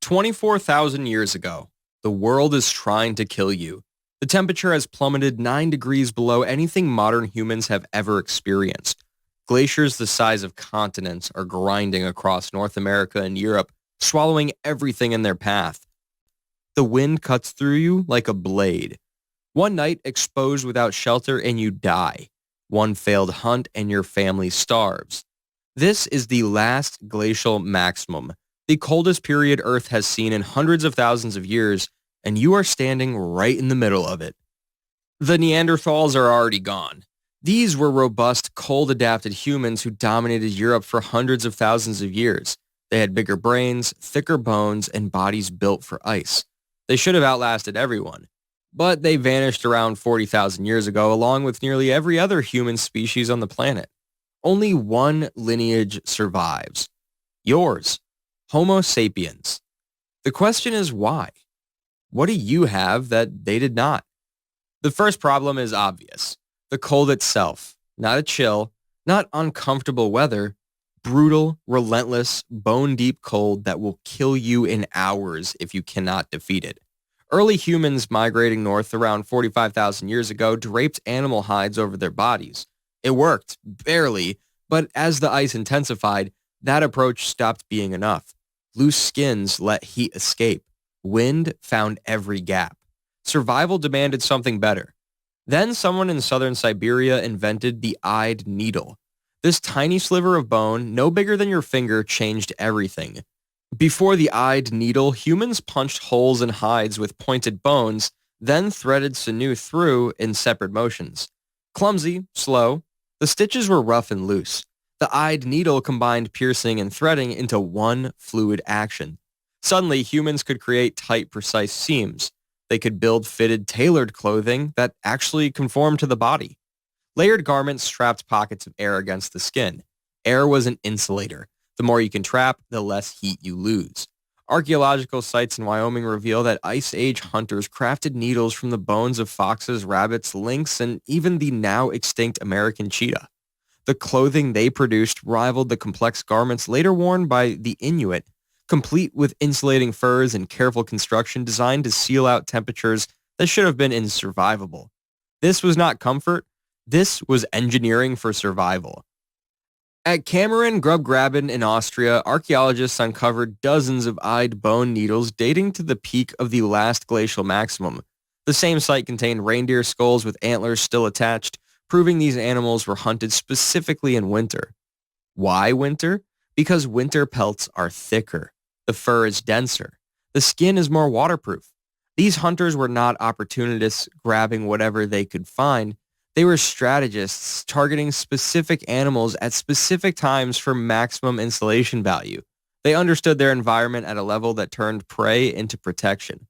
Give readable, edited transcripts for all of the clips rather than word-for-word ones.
24,000 years ago, the world is trying to kill you. The temperature has plummeted 9 degrees below anything modern humans have ever experienced. Glaciers the size of continents are grinding across North America and Europe, swallowing everything in their path. The wind cuts through you like a blade. One night, exposed without shelter, and you die. One failed hunt, and your family starves. This is the last glacial maximum, the coldest period Earth has seen in hundreds of thousands of years, and you are standing right in the middle of it. The Neanderthals are already gone. These were robust, cold-adapted humans who dominated Europe for hundreds of thousands of years. They had bigger brains, thicker bones, and bodies built for ice. They should have outlasted everyone. But they vanished around 40,000 years ago, along with nearly every other human species on the planet. Only one lineage survives. Yours, Homo sapiens. The question is why? What do you have that they did not? The first problem is obvious. The cold itself. Not a chill, not uncomfortable weather. Brutal, relentless, bone-deep cold that will kill you in hours if you cannot defeat it. Early humans migrating north around 45,000 years ago draped animal hides over their bodies. It worked, barely, but as the ice intensified, that approach stopped being enough. Loose skins let heat escape. Wind found every gap. Survival demanded something better. Then someone in southern Siberia invented the eyed needle. This tiny sliver of bone, no bigger than your finger, changed everything. Before the eyed needle, humans punched holes in hides with pointed bones, then threaded sinew through in separate motions. Clumsy, slow, the stitches were rough and loose. The eyed needle combined piercing and threading into one fluid action. Suddenly, humans could create tight, precise seams. They could build fitted, tailored clothing that actually conformed to the body. Layered garments trapped pockets of air against the skin. Air was an insulator. The more you can trap, the less heat you lose. Archaeological sites in Wyoming reveal that Ice Age hunters crafted needles from the bones of foxes, rabbits, lynx, and even the now extinct American cheetah. The clothing they produced rivaled the complex garments later worn by the Inuit, complete with insulating furs and careful construction designed to seal out temperatures that should have been insurvivable. This was not comfort. This was engineering for survival. At Cameron Grubgraben in Austria, archaeologists uncovered dozens of eyed bone needles dating to the peak of the last glacial maximum. The same site contained reindeer skulls with antlers still attached, proving these animals were hunted specifically in winter. Why winter? Because winter pelts are thicker. The fur is denser. The skin is more waterproof. These hunters were not opportunists grabbing whatever they could find. They were strategists targeting specific animals at specific times for maximum insulation value. They understood their environment at a level that turned prey into protection.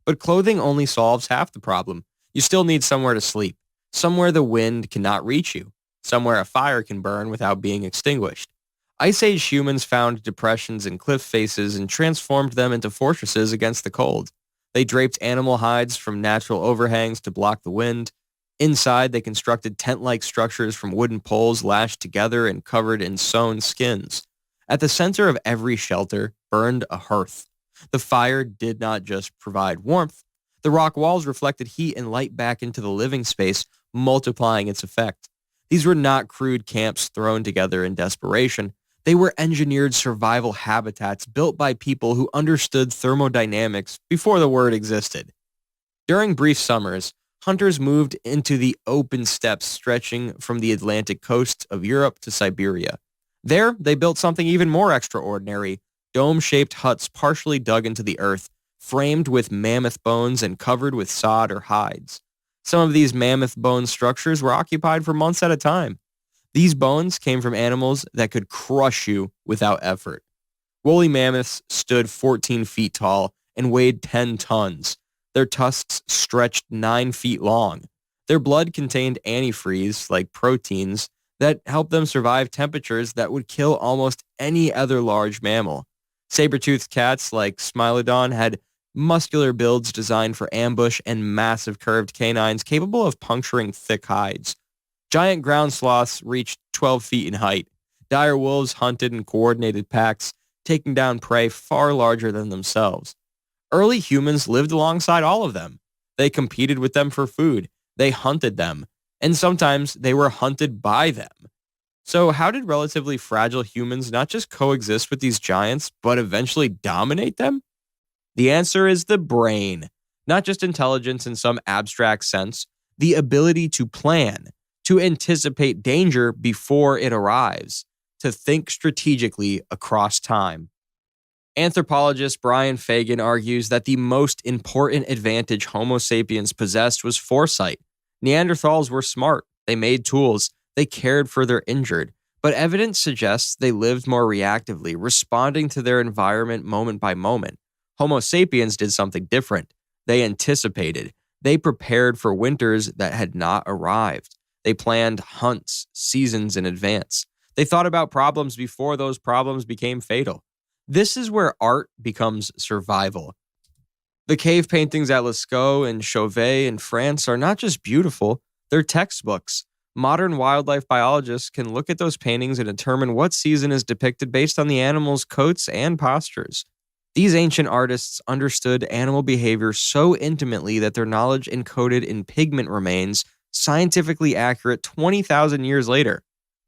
But clothing only solves half the problem. You still need somewhere to sleep, somewhere the wind cannot reach you, somewhere a fire can burn without being extinguished. Ice Age humans found depressions in cliff faces and transformed them into fortresses against the cold. They draped animal hides from natural overhangs to block the wind. Inside, they constructed tent-like structures from wooden poles lashed together and covered in sewn skins. At the center of every shelter burned a hearth. The fire did not just provide warmth. The rock walls reflected heat and light back into the living space, multiplying its effect. These were not crude camps thrown together in desperation. They were engineered survival habitats built by people who understood thermodynamics before the word existed. During brief summers, hunters moved into the open steppes stretching from the Atlantic coast of Europe to Siberia. There, they built something even more extraordinary, dome-shaped huts partially dug into the earth, framed with mammoth bones and covered with sod or hides. Some of these mammoth bone structures were occupied for months at a time. These bones came from animals that could crush you without effort. Woolly mammoths stood 14 feet tall and weighed 10 tons. Their tusks stretched 9 feet long. Their blood contained antifreeze, like proteins, that helped them survive temperatures that would kill almost any other large mammal. Saber-toothed cats like Smilodon had muscular builds designed for ambush and massive curved canines capable of puncturing thick hides. Giant ground sloths reached 12 feet in height. Dire wolves hunted in coordinated packs. taking down prey far larger than themselves. Early humans lived alongside all of them. They competed with them for food, they hunted them, and sometimes they were hunted by them. So, how did relatively fragile humans not just coexist with these giants, but eventually dominate them? The answer is the brain. Not just intelligence in some abstract sense, the ability to plan, to anticipate danger before it arrives, to think strategically across time. Anthropologist Brian Fagan argues that the most important advantage Homo sapiens possessed was foresight. Neanderthals were smart, they made tools, they cared for their injured, but evidence suggests they lived more reactively, responding to their environment moment by moment. Homo sapiens did something different. They anticipated. They prepared for winters that had not arrived. They planned hunts, seasons in advance. They thought about problems before those problems became fatal. This is where art becomes survival. The cave paintings at Lascaux and Chauvet in France are not just beautiful, they're textbooks. Modern wildlife biologists can look at those paintings and determine what season is depicted based on the animals' coats and postures. These ancient artists understood animal behavior so intimately that their knowledge encoded in pigment remains scientifically accurate 20,000 years later.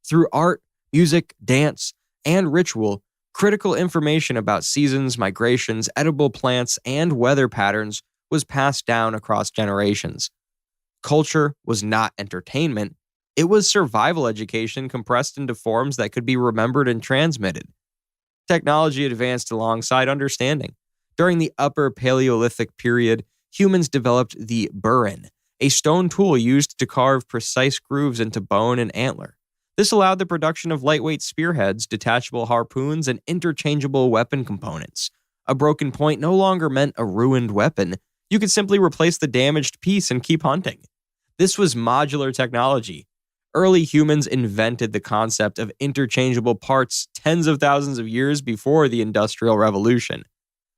Through art, music, dance, and ritual, critical information about seasons, migrations, edible plants, and weather patterns was passed down across generations. Culture was not entertainment, it was survival education compressed into forms that could be remembered and transmitted. Technology advanced alongside understanding. During the Upper Paleolithic period, humans developed the burin, a stone tool used to carve precise grooves into bone and antler. This allowed the production of lightweight spearheads, detachable harpoons, and interchangeable weapon components. A broken point no longer meant a ruined weapon. You could simply replace the damaged piece and keep hunting. This was modular technology. Early humans invented the concept of interchangeable parts tens of thousands of years before the Industrial Revolution.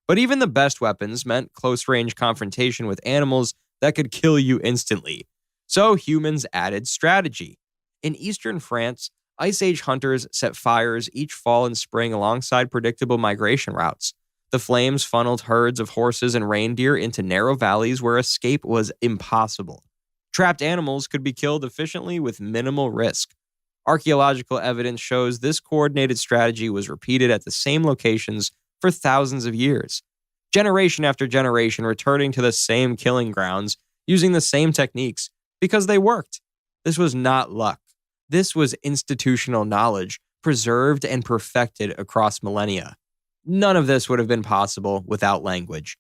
But even the best weapons meant close-range confrontation with animals that could kill you instantly. So humans added strategy. In eastern France, Ice Age hunters set fires each fall and spring alongside predictable migration routes. The flames funneled herds of horses and reindeer into narrow valleys where escape was impossible. Trapped animals could be killed efficiently with minimal risk. Archaeological evidence shows this coordinated strategy was repeated at the same locations for thousands of years. Generation after generation returning to the same killing grounds, using the same techniques, because they worked. This was not luck. This was institutional knowledge, preserved and perfected across millennia. None of this would have been possible without language.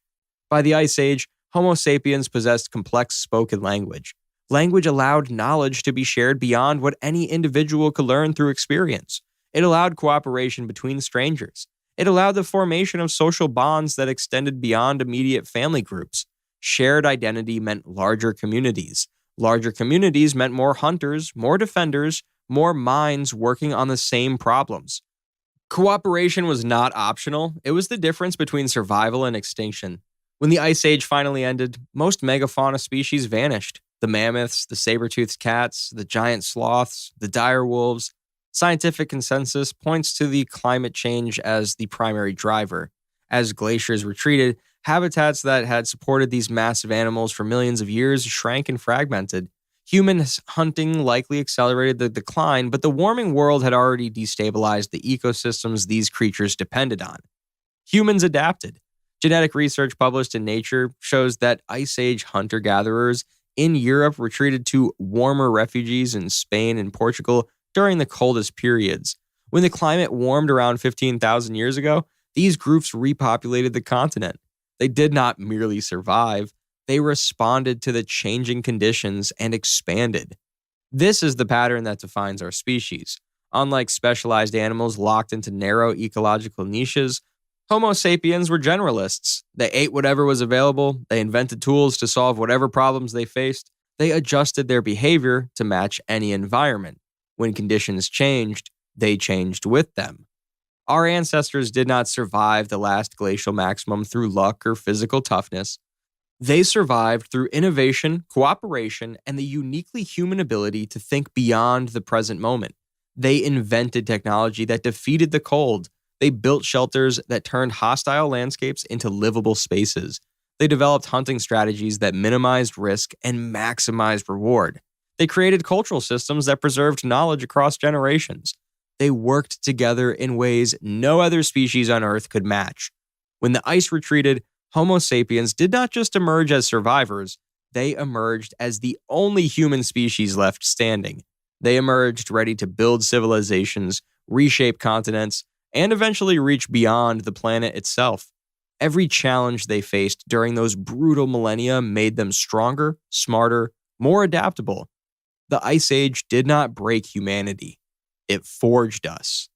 By the Ice Age, Homo sapiens possessed complex spoken language. Language allowed knowledge to be shared beyond what any individual could learn through experience. It allowed cooperation between strangers. It allowed the formation of social bonds that extended beyond immediate family groups. Shared identity meant larger communities. Larger communities meant more hunters, more defenders, more minds working on the same problems. Cooperation was not optional. It was the difference between survival and extinction. When the Ice Age finally ended, most megafauna species vanished. The mammoths, the saber-toothed cats, the giant sloths, the dire wolves. Scientific consensus points to the climate change as the primary driver. As glaciers retreated, habitats that had supported these massive animals for millions of years shrank and fragmented. Human hunting likely accelerated the decline, but the warming world had already destabilized the ecosystems these creatures depended on. Humans adapted. Genetic research published in Nature shows that Ice Age hunter-gatherers in Europe retreated to warmer refuges in Spain and Portugal during the coldest periods. When the climate warmed around 15,000 years ago, these groups repopulated the continent. They did not merely survive, they responded to the changing conditions and expanded. This is the pattern that defines our species. Unlike specialized animals locked into narrow ecological niches, Homo sapiens were generalists. They ate whatever was available, they invented tools to solve whatever problems they faced, they adjusted their behavior to match any environment. When conditions changed, they changed with them. Our ancestors did not survive the last glacial maximum through luck or physical toughness. They survived through innovation, cooperation, and the uniquely human ability to think beyond the present moment. They invented technology that defeated the cold, They built shelters that turned hostile landscapes into livable spaces. They developed hunting strategies that minimized risk and maximized reward. They created cultural systems that preserved knowledge across generations. They worked together in ways no other species on Earth could match. When the ice retreated, Homo sapiens did not just emerge as survivors, they emerged as the only human species left standing. They emerged ready to build civilizations, reshape continents, and eventually reach beyond the planet itself. Every challenge they faced during those brutal millennia made them stronger, smarter, more adaptable. The Ice Age did not break humanity. It forged us.